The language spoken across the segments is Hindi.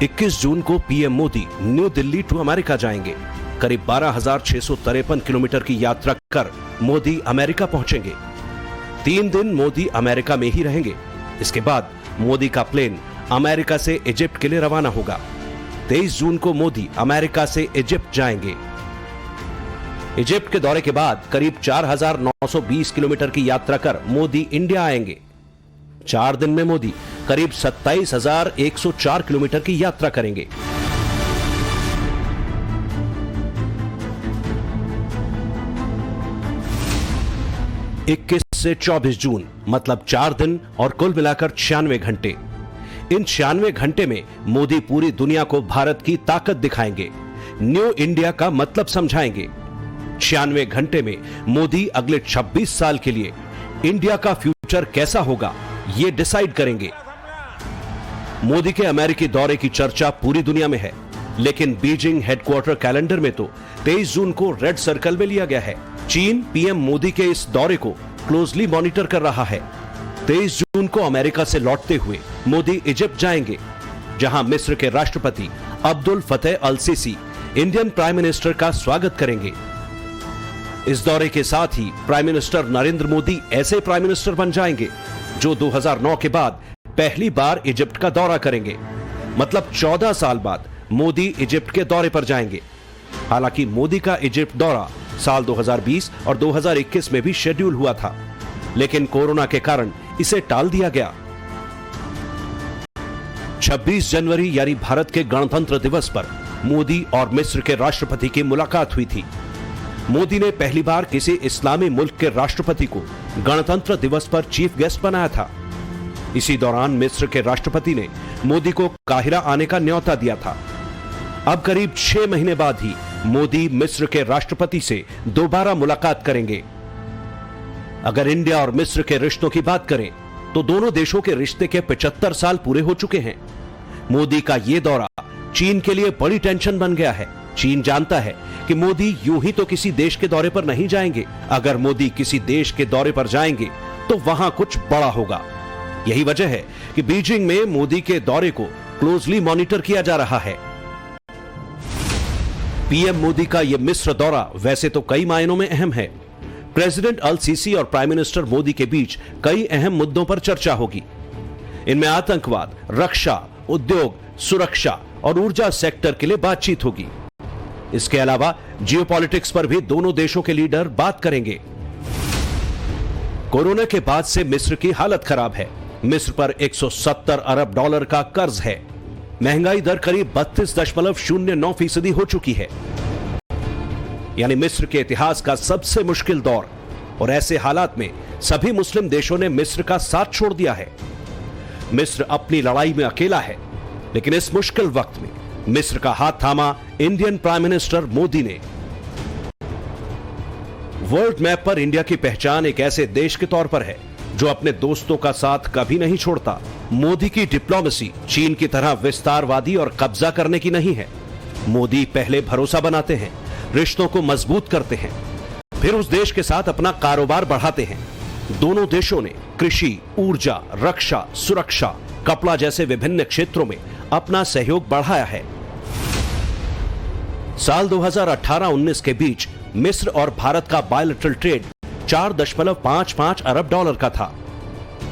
21 जून को PM Modi New Delhi to America जाएंगे। करीब 12,653 किलोमीटर की यात्रा कर मोदी अमेरिका पहुंचेंगे। 3 दिन मोदी अमेरिका में ही रहेंगे। इसके बाद मोदी का प्लेन अमेरिका से इजिप्ट के लिए रवाना होगा। 23 जून को मोदी अमेरिका से इजिप्ट जाएंगे। इजिप्ट के दौरे के बाद करीब 4,920 किलोमीटर की यात्रा कर मोदी इंडिया आएंगे। 4 दिन में मोदी करीब 27,104 किलोमीटर की यात्रा करेंगे। इक्कीस से 24 जून मतलब 4 दिन और कुल मिलाकर 96 घंटे। इन 96 घंटे में मोदी पूरी दुनिया को भारत की ताकत दिखाएंगे, न्यू इंडिया का मतलब समझाएंगे। 96 घंटे में मोदी अगले 26 साल के लिए इंडिया का फ्यूचर कैसा होगा ये डिसाइड करेंगे। मोदी के अमेरिकी दौरे की चर्चा पूरी दुनिया में है, लेकिन बीजिंग हेडक्वार्टर कैलेंडर में तो 23 जून को रेड सर्कल में लिया गया है। चीन पीएम मोदी के इस दौरे को क्लोजली मॉनिटर कर रहा है। 23 जून को अमेरिका से लौटते हुए मोदी इजिप्ट जाएंगे, जहां मिस्र के राष्ट्रपति अब्दुल फतेह अल सीसी इंडियन प्राइम मिनिस्टर का स्वागत करेंगे। इस दौरे के साथ ही प्राइम मिनिस्टर नरेंद्र मोदी ऐसे प्राइम मिनिस्टर बन जाएंगे जो 2009 के बाद पहली बार इजिप्ट का दौरा करेंगे। मतलब 14 साल बाद मोदी इजिप्ट के दौरे पर जाएंगे। हालांकि मोदी का इजिप्ट दौरा साल 2020 और 2021 में भी शेड्यूल हुआ था, लेकिन कोरोना के कारण इसे टाल दिया गया। 26 जनवरी यानी भारत के गणतंत्र दिवस पर मोदी और मिस्र के राष्ट्रपति की मुलाकात हुई थी। मोदी ने पहली बार किसी इस्लामी मुल्क के राष्ट्रपति को गणतंत्र दिवस पर चीफ गेस्ट बनाया था। इसी दौरान मिस्र के राष्ट्रपति ने मोदी को काहिरा आने का न्योता दिया था। अब करीब 6 महीने बाद ही मोदी मिस्र के राष्ट्रपति से दोबारा मुलाकात करेंगे। अगर इंडिया और मिस्र के रिश्तों की बात करें तो दोनों देशों के रिश्ते के 75 साल पूरे हो चुके हैं। मोदी का यह दौरा चीन के लिए बड़ी टेंशन बन गया है। चीन जानता है कि मोदी यूं ही तो किसी देश के दौरे पर नहीं जाएंगे। अगर मोदी किसी देश के दौरे पर जाएंगे तो वहां कुछ बड़ा होगा। यही वजह है कि बीजिंग में मोदी के दौरे को क्लोजली मॉनिटर किया जा रहा है। पीएम मोदी का यह मिस्र दौरा वैसे तो कई मायनों में अहम है। प्रेसिडेंट अल सीसी और प्राइम मिनिस्टर मोदी के बीच कई अहम मुद्दों पर चर्चा होगी। इनमें आतंकवाद, रक्षा, उद्योग, सुरक्षा और ऊर्जा सेक्टर के लिए बातचीत होगी। इसके अलावा जियोपॉलिटिक्स पर भी दोनों देशों के लीडर बात करेंगे। कोरोना के बाद से मिस्र की हालत खराब है। मिस्र पर 170 अरब डॉलर का कर्ज है। महंगाई दर करीब 32.09% हो चुकी है, यानी मिस्र के इतिहास का सबसे मुश्किल दौर। और ऐसे हालात में सभी मुस्लिम देशों ने मिस्र का साथ छोड़ दिया है। मिस्र अपनी लड़ाई में अकेला है, लेकिन इस मुश्किल वक्त में मिस्र का हाथ थामा इंडियन प्राइम मिनिस्टर मोदी ने। वर्ल्ड मैप पर इंडिया की पहचान एक ऐसे देश के तौर पर है जो अपने दोस्तों का साथ कभी नहीं छोड़ता। मोदी की डिप्लोमेसी चीन की तरह विस्तारवादी और कब्जा करने की नहीं है। मोदी पहले भरोसा बनाते हैं, रिश्तों को मजबूत करते हैं, फिर उस देश के साथ अपना कारोबार बढ़ाते हैं। दोनों देशों ने कृषि, ऊर्जा, रक्षा, सुरक्षा, कपड़ा जैसे विभिन्न क्षेत्रों में अपना सहयोग बढ़ाया है। साल 2018-19 के बीच मिस्र और भारत का बायलैटरल ट्रेड 4.55 अरब डॉलर का था।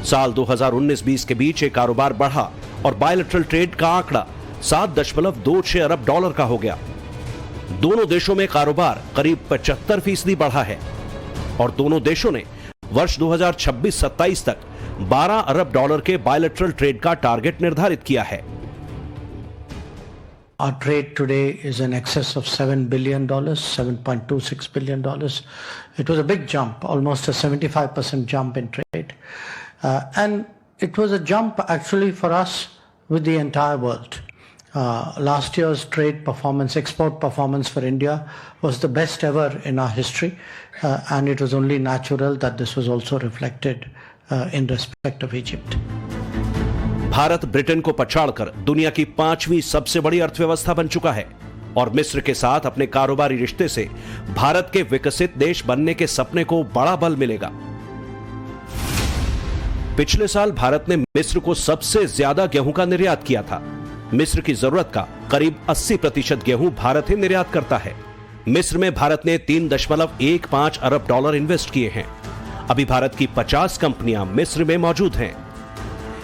साल 2019-20 के बीच ये कारोबार बढ़ा और बायलैटरल ट्रेड का आंकड़ा 7.26 अरब डॉलर का हो गया। दोनों देशों में कारोबार करीब 75% बढ़ा है और दोनों देशों ने वर्ष 2026-27 तक 12 अरब डॉलर के बायलैटरल ट्रेड का टारगेट निर्धारित किया है। Our trade today is in excess of $7 billion, $7.26 billion. It was a big jump, almost a 75% jump in trade. And it was a jump actually for us with the entire world. Last year's trade performance, export performance for India was the best ever in our history. And it was only natural that this was also reflected in respect of Egypt. Bharat Britain को पछाड़कर दुनिया की 5वीं सबसे बड़ी अर्थव्यवस्था बन चुका है और मिस्र के साथ अपने कारोबारी रिश्ते से भारत के विकसित देश बनने के सपने को बड़ा बल मिलेगा। पिछले साल भारत ने मिस्र को सबसे ज्यादा गेहूं का निर्यात किया था। मिस्र की जरूरत का करीब 80% गेहूं भारत ही निर्यात करता है। मिस्र में भारत ने $3.15 अरब इन्वेस्ट किए हैं। अभी भारत की 50 कंपनियां मिस्र में मौजूद हैं।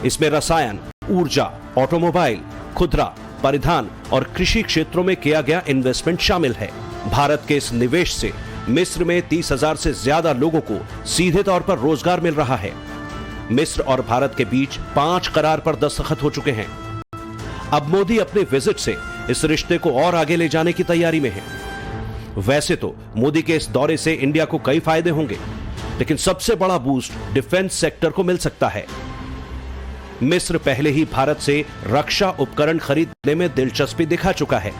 इसमें रसायन, ऊर्जा, ऑटोमोबाइल, खुदरा, परिधान और कृषि क्षेत्रों में किया गया इन्वेस्टमेंट शामिल है। भारत के इस निवेश से मिस्र में 30,000 से ज्यादा लोगों को सीधे तौर पर रोजगार मिल रहा है। मिस्र और भारत के बीच 5 करार पर दस्तखत हो चुके हैं। अब मोदी अपने विजिट से इस रिश्ते को और आगे ले जाने की तैयारी में है। वैसे तो मोदी के इस दौरे से इंडिया को कई फायदे होंगे, लेकिन सबसे बड़ा बूस्ट डिफेंस सेक्टर को मिल सकता है। मिस्र पहले ही भारत से रक्षा उपकरण खरीदने में दिलचस्पी दिखा चुका है।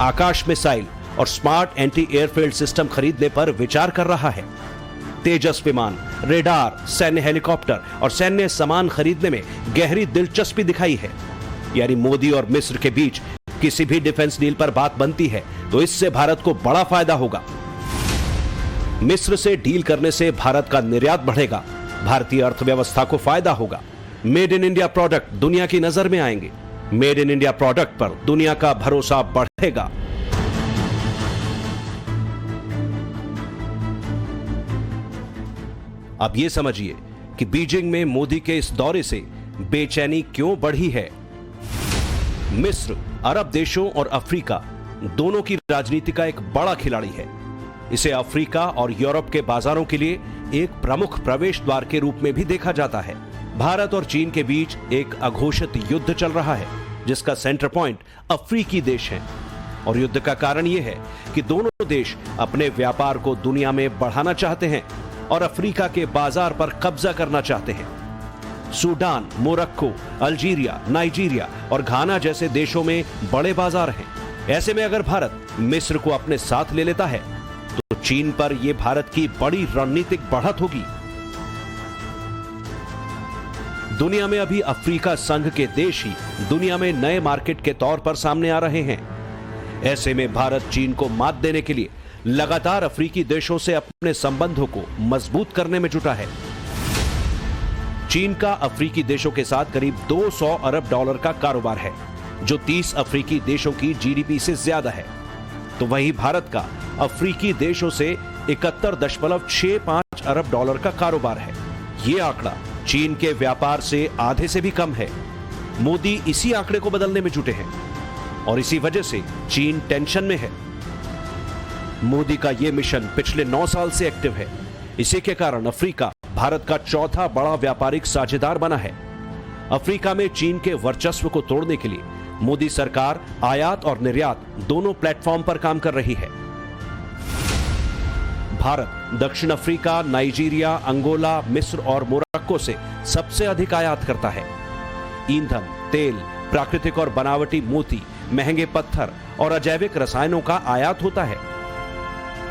आकाश मिसाइल और स्मार्ट एंटी एयरफील्ड सिस्टम खरीदने पर विचार कर रहा है। तेजस विमान, रेडार, सैन्य हेलीकॉप्टर और सैन्य सामान खरीदने में गहरी दिलचस्पी दिखाई है। यानी मोदी और मिस्र के बीच किसी भी डिफेंस डील पर बात बनती है तो इससे भारत को बड़ा फायदा होगा। मिस्र से डील करने से भारत का निर्यात बढ़ेगा, भारतीय अर्थव्यवस्था को फायदा होगा। मेड इन इंडिया प्रोडक्ट दुनिया की नजर में आएंगे। मेड इन इंडिया प्रोडक्ट पर दुनिया का भरोसा बढ़ेगा। अब यह समझिए कि बीजिंग में मोदी के इस दौरे से बेचैनी क्यों बढ़ी है। मिस्र अरब देशों और अफ्रीका दोनों की राजनीति का एक बड़ा खिलाड़ी है। इसे अफ्रीका और यूरोप के बाजारों के लिए एक प्रमुख प्रवेश द्वार के रूप में भी देखा जाता है। भारत और चीन के बीच एक अघोषित युद्ध चल रहा है, जिसका सेंटर पॉइंट अफ्रीकी देश है। और युद्ध का कारण यह है कि दोनों देश अपने व्यापार को दुनिया में बढ़ाना चाहते हैं और अफ्रीका के बाजार पर कब्जा करना चाहते हैं। सूडान, मोरक्को, अल्जीरिया, नाइजीरिया और घाना जैसे देशों में बड़े बाजार हैं। ऐसे में अगर भारत मिस्र को अपने साथ ले लेता है तो चीन पर यह भारत की बड़ी रणनीतिक बढ़त होगी। दुनिया में अभी अफ्रीका संघ के देश ही दुनिया में नए मार्केट के तौर पर सामने आ रहे हैं। ऐसे में भारत चीन को मात देने के लिए लगातार अफ्रीकी देशों से अपने संबंधों को मजबूत करने में जुटा है। चीन का अफ्रीकी देशों के साथ करीब $200 अरब का कारोबार है, जो 30 अफ्रीकी देशों की जीडीपी से ज्यादा है। तो वहीं भारत का अफ्रीकी देशों से 71.65 अरब का कारोबार है। यह आंकड़ा चीन के व्यापार से आधे से भी कम है। मोदी इसी आंकड़े को बदलने में जुटे हैं और इसी वजह से चीन टेंशन में है। मोदी का यह मिशन पिछले 9 साल से एक्टिव है। इसी के कारण अफ्रीका भारत का चौथा बड़ा व्यापारिक साझेदार बना है। अफ्रीका में चीन के वर्चस्व को तोड़ने के लिए मोदी सरकार आयात और निर्यात दोनों प्लेटफॉर्म पर काम कर रही है। भारत दक्षिण अफ्रीका, नाइजीरिया, अंगोला, मिस्र और मोरक्को से सबसे अधिक आयात करता है। ईंधन, तेल, प्राकृतिक और बनावटी मोती, महंगे पत्थर और अजैविक रसायनों का आयात होता है।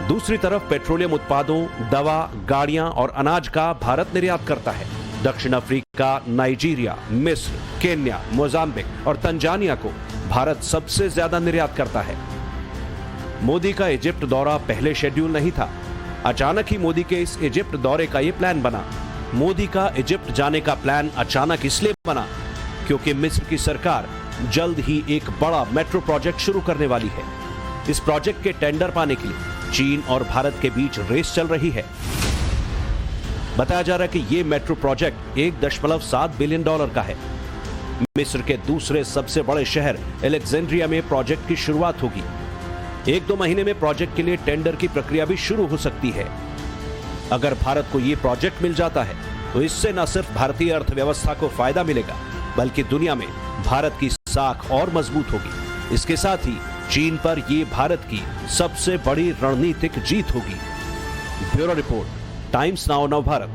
दूसरी तरफ पेट्रोलियम उत्पादों, दवा, गाड़ियां और अनाज का भारत निर्यात करता है। दक्षिण अफ्रीका, नाइजीरिया, मिस्र, केन्या, मोजाम्बिक और तंजानिया को भारत सबसे ज्यादा निर्यात करता है। मोदी का इजिप्ट दौरा पहले शेड्यूल नहीं था। अचानक ही मोदी के इस इजिप्ट दौरे का यह प्लान बना। मोदी का इजिप्ट जाने का प्लान अचानक इसलिए बना क्योंकि मिस्र की सरकार जल्द ही एक बड़ा मेट्रो प्रोजेक्ट शुरू करने वाली है। इस प्रोजेक्ट के टेंडर पाने के लिए चीन और भारत के बीच रेस चल रही है। बताया जा रहा है कि यह मेट्रो प्रोजेक्ट $1.7 बिलियन का है। मिस्र के दूसरे सबसे बड़े शहर अलेक्जेंड्रिया में प्रोजेक्ट की शुरुआत होगी। 1-2 महीने में प्रोजेक्ट के लिए टेंडर की प्रक्रिया भी शुरू हो सकती है। अगर भारत को यह प्रोजेक्ट मिल जाता है तो इससे न सिर्फ भारतीय अर्थव्यवस्था को फायदा मिलेगा, बल्कि दुनिया में भारत की साख और मजबूत होगी। इसके साथ ही चीन पर यह भारत की सबसे बड़ी रणनीतिक जीत होगी। Bureau report, times now Navbharat.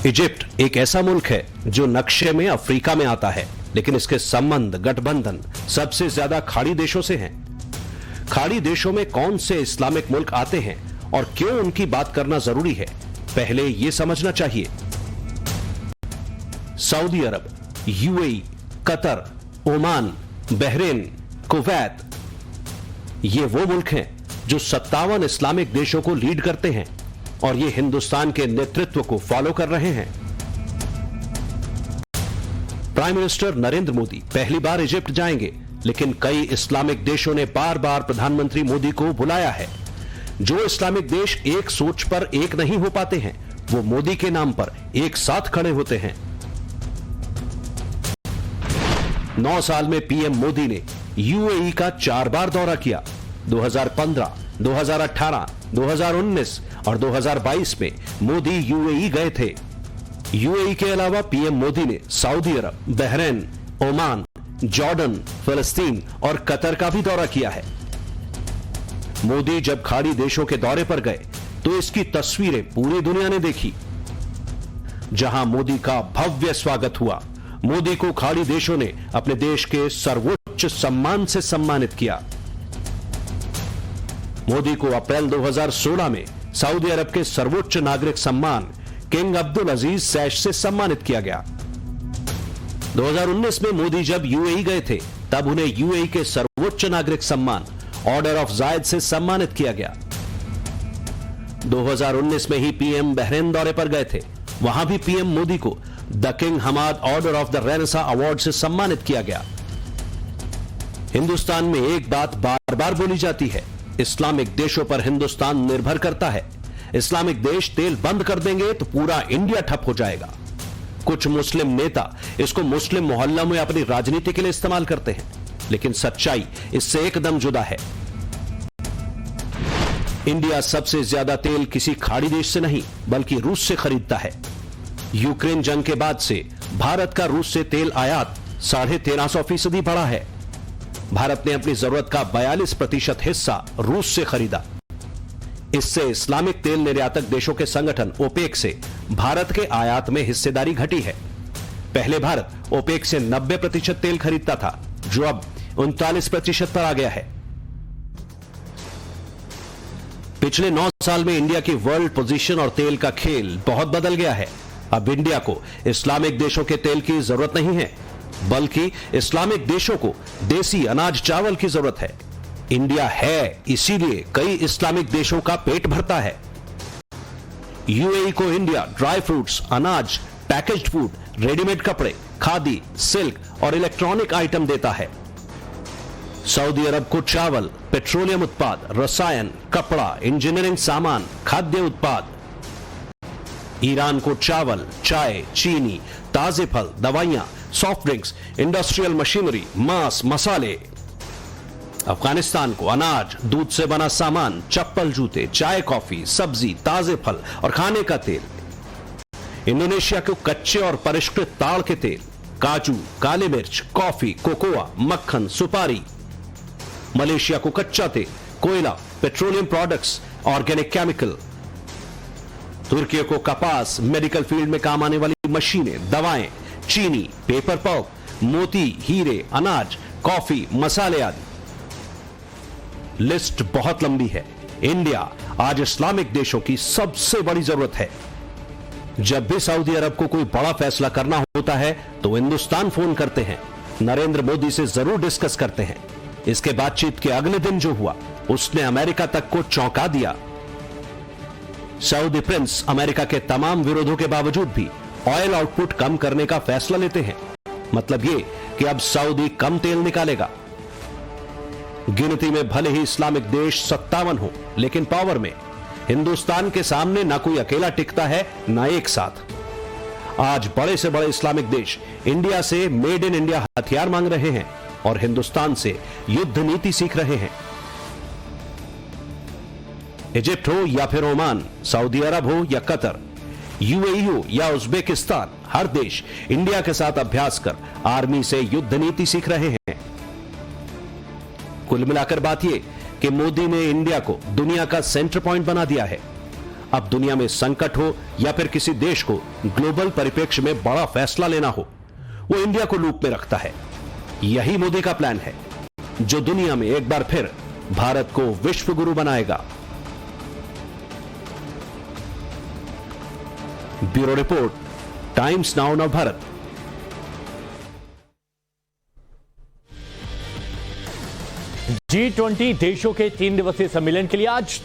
Egypt एक ऐसा मुल्क है जो नक्शे में अफ्रीका में आता है, लेकिन इसके संबंध, गठबंधन सबसे ज्यादा खाड़ी देशों से हैं। खाड़ी देशों में कौन से इस्लामिक मुल्क आते हैं और क्यों उनकी बात करना जरूरी है, पहले यह समझना चाहिए। Saudi Arab, UAE, Qatar, Oman, Bahrain, Kuwait, ये वो मुल्क हैं जो 57 इस्लामिक देशों को लीड करते हैं। और ये हिंदुस्तान के नेतृत्व को फॉलो कर रहे हैं। प्राइम मिनिस्टर नरेंद्र मोदी पहली बार इजिप्ट जाएंगे, लेकिन कई इस्लामिक देशों ने बार बार प्रधानमंत्री मोदी को बुलाया है। जो इस्लामिक देश एक सोच पर एक नहीं हो पाते हैं, वो मोदी के नाम पर एक साथ खड़े होते हैं। 9 साल में पीएम मोदी ने यूएई का 4 बार दौरा किया। 2015, 2018, 2019 और 2022 में मोदी यूएई गए थे। यूएई के अलावा पीएम मोदी ने सऊदी अरब, बहरीन, ओमान, जॉर्डन, फिलिस्तीन और कतर का भी दौरा किया है। मोदी जब खाड़ी देशों के दौरे पर गए तो इसकी तस्वीरें पूरी दुनिया ने देखी। जहां मोदी का भव्य स्वागत हुआ, मोदी को खाड़ी देशों ने अपने देश के सर्वोच्च सम्मान से सम्मानित किया। मोदी को अप्रैल 2016 में सऊदी अरब के सर्वोच्च नागरिक सम्मान किंग अब्दुल अजीज सैश से सम्मानित किया गया। 2019 में मोदी जब यूएई गए थे, तब उन्हें यूएई के सर्वोच्च नागरिक सम्मान ऑर्डर ऑफ जायद से सम्मानित किया गया। 2019 में ही पीएम बहरीन दौरे पर गए थे। वहां भी पीएम मोदी को the King Hamad Order of the Renaissance award से सम्मानित किया गया। हिंदुस्तान में एक बात बार बार बोली जाती है, इस्लामिक देशों पर हिंदुस्तान निर्भर करता है। इस्लामिक देश तेल बंद कर देंगे तो पूरा इंडिया ठप हो जाएगा। कुछ मुस्लिम नेता इसको मुस्लिम मोहल्ला में अपनी राजनीति के लिए इस्तेमाल करते हैं, लेकिन सच्चाई इससे एकदम जुदा है। इंडिया सबसे ज्यादा तेल किसी खाड़ी देश से नहीं, बल्कि रूस से खरीदता है। यूक्रेन जंग के बाद से भारत का रूस से तेल आयात 1350% बढ़ा है। भारत ने अपनी जरूरत का 42% हिस्सा रूस से खरीदा। इससे इस्लामिक तेल निर्यातक देशों के संगठन ओपेक से भारत के आयात में हिस्सेदारी घटी है। पहले भारत ओपेक से 90% तेल खरीदता था, जो अब 39% पर आ गया है। पिछले 9 साल में इंडिया की वर्ल्ड पोजीशन और तेल का खेल बहुत बदल गया है। अब इंडिया को इस्लामिक देशों के तेल की जरूरत नहीं है, बल्कि इस्लामिक देशों को देसी अनाज चावल की जरूरत है। इंडिया है, इसीलिए कई इस्लामिक देशों का पेट भरता है। यूएई को इंडिया ड्राई फ्रूट्स, अनाज, पैकेज्ड फूड, रेडीमेड कपड़े, खादी, सिल्क और इलेक्ट्रॉनिक आइटम देता है। सऊदी अरब को चावल, पेट्रोलियम उत्पाद, रसायन, कपड़ा, इंजीनियरिंग सामान, खाद्य उत्पाद। ईरान को चावल, चाय, चीनी, ताजे फल, दवाइयां, सॉफ्ट ड्रिंक्स, इंडस्ट्रियल मशीनरी, मांस, मसाले। अफगानिस्तान को अनाज, दूध से बना सामान, चप्पल, जूते, चाय, कॉफी, सब्जी, ताजे फल और खाने का तेल। इंडोनेशिया को कच्चे और परिष्कृत ताड़ के तेल, काजू, काली मिर्च, कॉफी, कोकोआ, मक्खन, सुपारी। मलेशिया को कच्चा तेल, कोयला, पेट्रोलियम प्रोडक्ट्स, ऑर्गेनिक केमिकल। तुर्की को कपास, मेडिकल फील्ड में काम आने वाली मशीनें, दवाएं, चीनी, पेपर पल्प, मोती, हीरे, अनाज, कॉफी, मसाले आदि। लिस्ट बहुत लंबी है। इंडिया आज इस्लामिक देशों की सबसे बड़ी जरूरत है। जब भी सऊदी अरब को कोई बड़ा फैसला करना होता है तो हिंदुस्तान फोन करते हैं, नरेंद्र मोदी से जरूर डिस्कस करते हैं। इसके बातचीत के अगले दिन जो हुआ, उसने अमेरिका तक को चौंका दिया। सऊदी प्रिंस अमेरिका के तमाम विरोधों के बावजूद भी ऑयल आउटपुट कम करने का फैसला लेते हैं। मतलब ये कि अब सऊदी कम तेल निकालेगा। गिनती में भले ही इस्लामिक देश 57 हो, लेकिन पावर में हिंदुस्तान के सामने ना कोई अकेला टिकता है, ना एक साथ। आज बड़े से बड़े इस्लामिक देश इंडिया से मेड इन इंडिया हथियार मांग रहे हैं और हिंदुस्तान से युद्ध नीति सीख रहे हैं। इजिप्ट हो या फिर ओमान, सऊदी अरब हो या कतर, यूएई हो या उज्बेकिस्तान, हर देश इंडिया के साथ अभ्यास कर आर्मी से युद्ध नीति सीख रहे हैं। कुल मिलाकर बात यह कि मोदी ने इंडिया को दुनिया का सेंटर पॉइंट बना दिया है। अब दुनिया में संकट हो या फिर किसी देश को ग्लोबल परिप्रेक्ष्य में बड़ा फैसला लेना हो, वो इंडिया को लूप में रखता है। यही मोदी का प्लान है, जो दुनिया में एक बार फिर भारत को विश्व गुरु बनाएगा। Bureau report, times now Navbharat. G20 देशों के 3 दिवसीय सम्मेलन के लिए आज